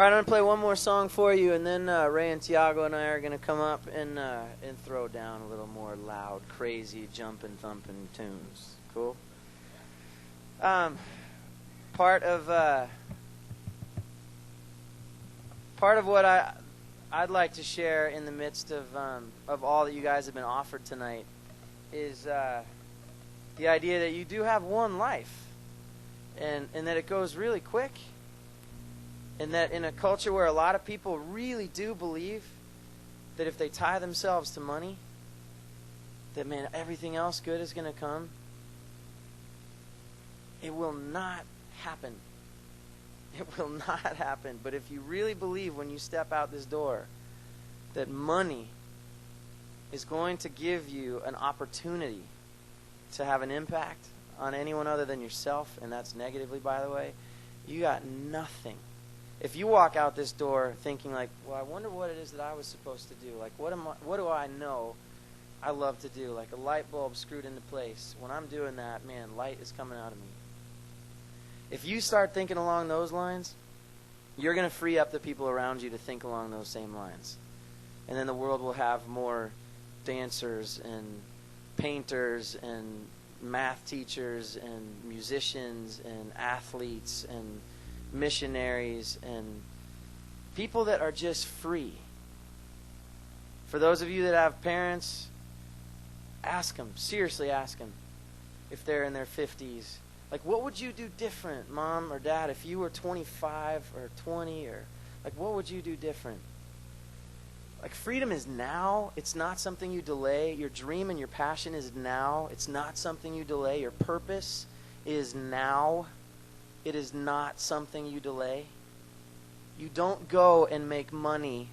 All right, I'm going to play one more song for you, and then Ray and Tiago and I are going to come up and throw down a little more loud, crazy, jumping, thumping tunes. Cool? Part of what I'd like to share in the midst of all that you guys have been offered tonight is the idea that you do have one life, and that it goes really quick. And that in a culture where a lot of people really do believe that if they tie themselves to money, that, man, everything else good is going to come, it will not happen. It will not happen. But if you really believe when you step out this door that money is going to give you an opportunity to have an impact on anyone other than yourself, and that's negatively, by the way, you got nothing. If you walk out this door thinking like, well, I wonder what it is that I was supposed to do. Like, what do I know I love to do? Like a light bulb screwed into place. When I'm doing that, man, light is coming out of me. If you start thinking along those lines, you're going to free up the people around you to think along those same lines. And then the world will have more dancers and painters and math teachers and musicians and athletes and missionaries and people that are just free. For those of you that have parents, ask them, seriously ask them, if they're in their 50s. Like, what would you do different, Mom or Dad, if you were 25 or 20? Or, like, what would you do different? Like, freedom is now. It's not something you delay. Your dream and your passion is now. It's not something you delay. Your purpose is now. It is not something you delay. You don't go and make money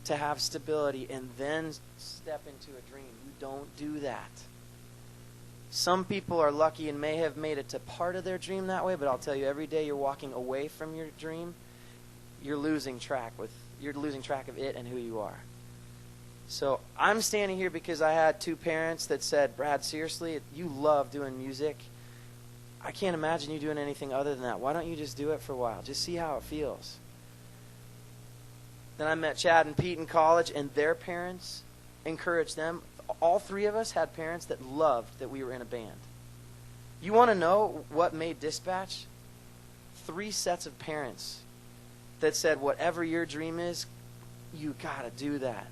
to have stability and then step into a dream. You don't do that. Some people are lucky and may have made it to part of their dream that way, but I'll tell you, every day you're walking away from your dream, you're losing track of it and who you are. So I'm standing here because I had two parents that said, Brad, seriously, you love doing music. I can't imagine you doing anything other than that. Why don't you just do it for a while? Just see how it feels. Then I met Chad and Pete in college, and their parents encouraged them. All three of us had parents that loved that we were in a band. You want to know what made Dispatch? 3 sets of parents that said, whatever your dream is, you got to do that.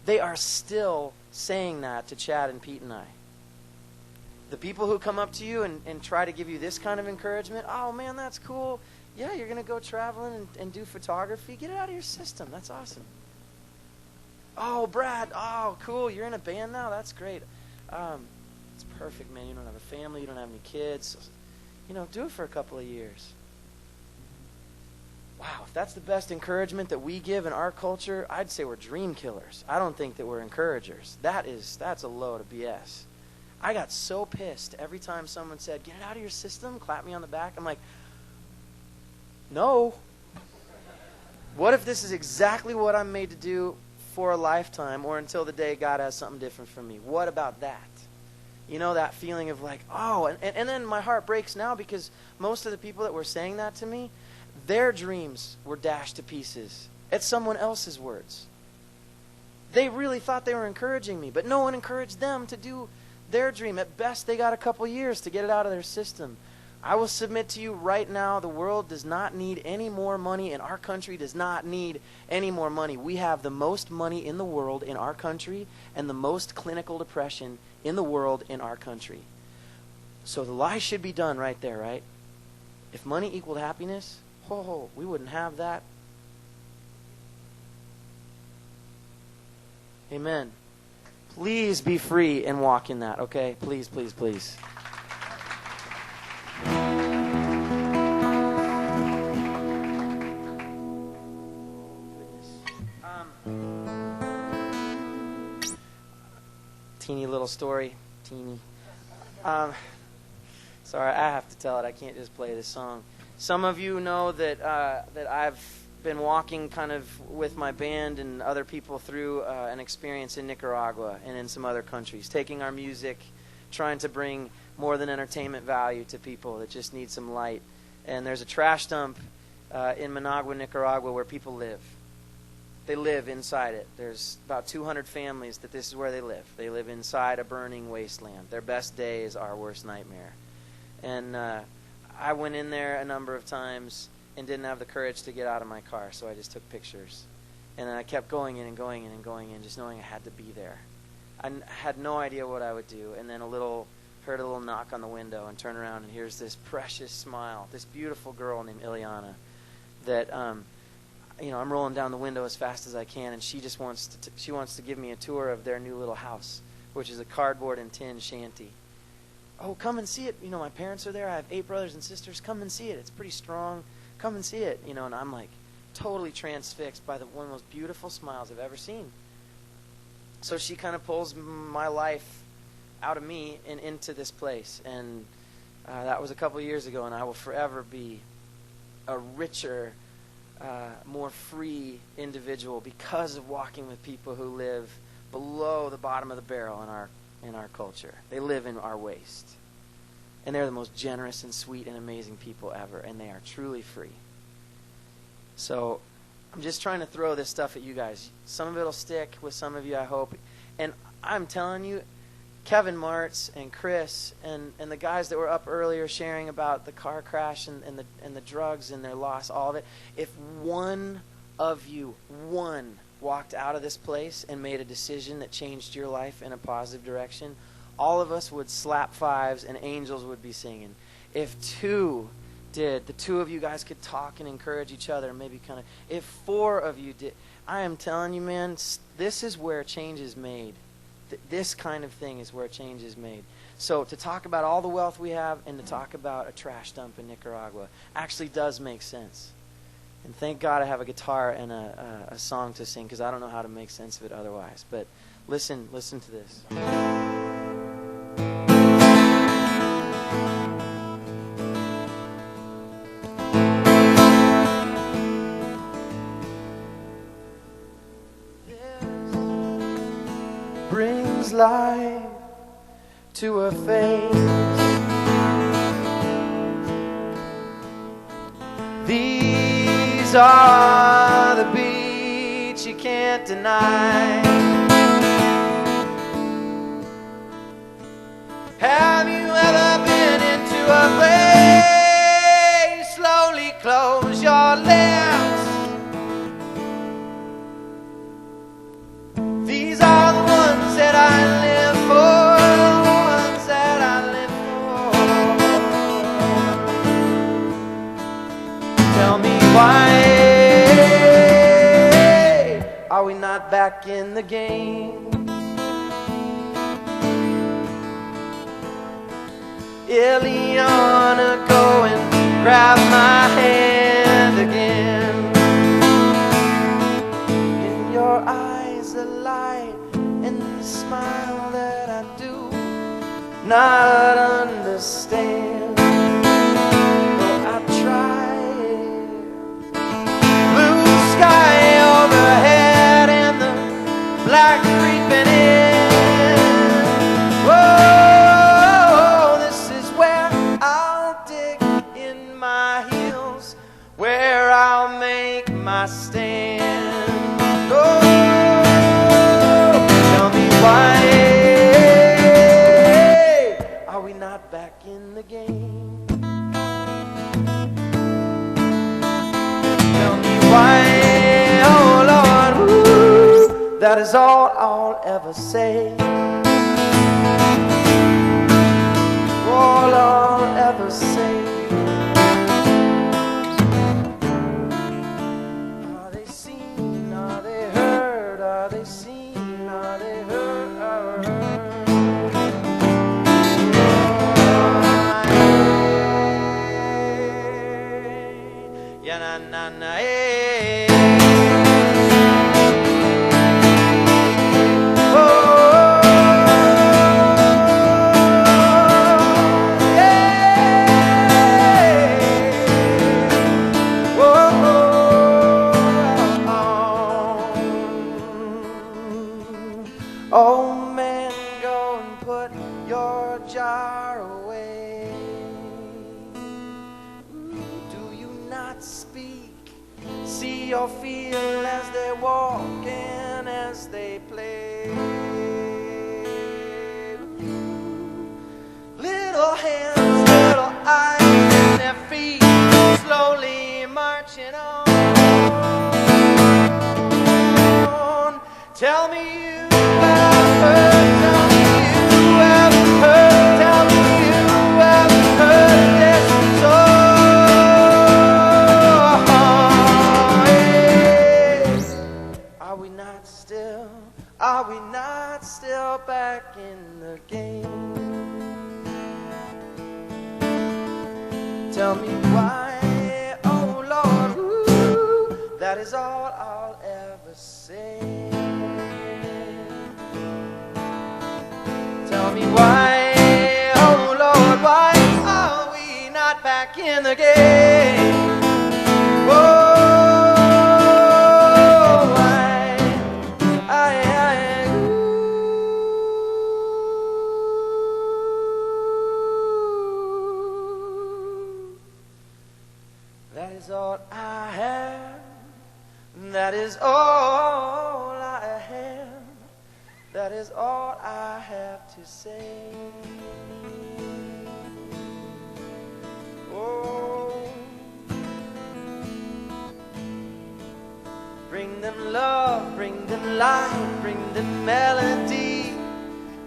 They are still saying that to Chad and Pete and I. The people who come up to you and try to give you this kind of encouragement, oh, man, that's cool. Yeah, you're going to go traveling and do photography. Get it out of your system. That's awesome. Oh, Brad, oh, cool. You're in a band now? That's great. It's perfect, man. You don't have a family. You don't have any kids. Do it for a couple of years. Wow, if that's the best encouragement that we give in our culture, I'd say we're dream killers. I don't think that we're encouragers. That's a load of BS. I got so pissed every time someone said, get it out of your system, clap me on the back. I'm like, no. What if this is exactly what I'm made to do for a lifetime or until the day God has something different for me? What about that? That feeling of like, oh, and then my heart breaks now because most of the people that were saying that to me, their dreams were dashed to pieces at someone else's words. They really thought they were encouraging me, but no one encouraged them to do their dream. At best, they got a couple years to get it out of their system. I will submit to you right now, the world does not need any more money, and our country does not need any more money. We have the most money in the world in our country and the most clinical depression in the world in our country. So the lie should be done right there, right? If money equaled happiness, we wouldn't have that. Amen. Please be free and walk in that, okay? Please, please, please. Teeny little story. Teeny. Sorry, I have to tell it. I can't just play this song. Some of you know that I've been walking kind of with my band and other people through an experience in Nicaragua and in some other countries, taking our music, trying to bring more than entertainment value to people that just need some light. And there's a trash dump in Managua, Nicaragua, where people live. They live inside it. There's about 200 families that this is where they live. They live inside a burning wasteland. Their best day is our worst nightmare. And I went in there a number of times and didn't have the courage to get out of my car, so I just took pictures. And I kept going in and going in and going in, just knowing I had to be there. I had no idea what I would do. And then heard a little knock on the window and turned around, and here's this precious smile, this beautiful girl named Illeana that I'm rolling down the window as fast as I can, and she just wants to give me a tour of their new little house, which is a cardboard and tin shanty. Oh, come and see it. My parents are there. I have 8 brothers and sisters. Come and see it. It's pretty strong. Come and see it. And I'm like totally transfixed by one of the most beautiful smiles I've ever seen. So she kind of pulls my life out of me and into this place. And that was a couple years ago, and I will forever be a richer, more free individual because of walking with people who live below the bottom of the barrel in our culture. They live in our waste. And they're the most generous and sweet and amazing people ever, and they are truly free. So I'm just trying to throw this stuff at you guys. Some of it will stick with some of you, I hope. And I'm telling you, Kevin Martz and Chris and the guys that were up earlier sharing about the car crash and the drugs and their loss, all of it, if one of you, walked out of this place and made a decision that changed your life in a positive direction, all of us would slap fives and angels would be singing. If 2 did, the 2 of you guys could talk and encourage each other, maybe if 4 of you did, I am telling you, man, this is where change is made. This kind of thing is where change is made. So to talk about all the wealth we have and to talk about a trash dump in Nicaragua actually does make sense. And thank God I have a guitar and a song to sing, because I don't know how to make sense of it otherwise. But listen to this. Brings life to a face. These are the beats you can't deny. Have you ever been into a place? Slowly close your lips. These are the ones that I live for, the ones that I live for. Tell me, why are we not back in the game? Illeana, go and grab my hand again. In your eyes the light and the smile that I do not understand. Though I try. Blue sky overhead and the black creeping in. Whoa, this is where I'll dig in my heels, where I'll make my stand. Oh, tell me, why are we not back in the game? Tell me why, oh Lord, ooh, that is all I'll ever say. All I'll ever say. Are they seen? Are they heard? Are they seen? Are they heard? Yeah, na na na, eh. Oh man, go and put your jar away. Do you not speak see or feel as they walk and as they play. Little hands, little eyes, and their feet slowly marching on. Tell me you have heard, tell me you have heard, tell me you have heard this song. Are we not still back in the game? Tell me why, oh Lord, ooh, that is all I'll ever say. Tell me why, oh Lord, why are we not back in the game? Whoa, that is all I have. That is all I have. That is all I have to say. Oh, bring them love, bring them light, bring them melody.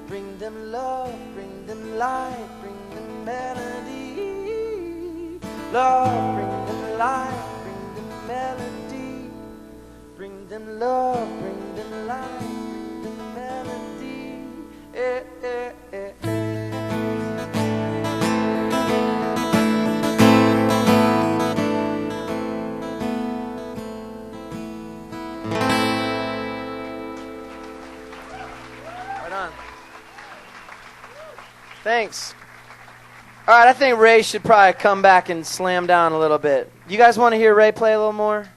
Bring them love, bring them light, bring them melody. Love, bring them light, bring them melody. Bring them love, bring them light, bring them melody. Eh, eh, eh, eh. Right on. Thanks. All right, I think Ray should probably come back and slam down a little bit. You guys want to hear Ray play a little more?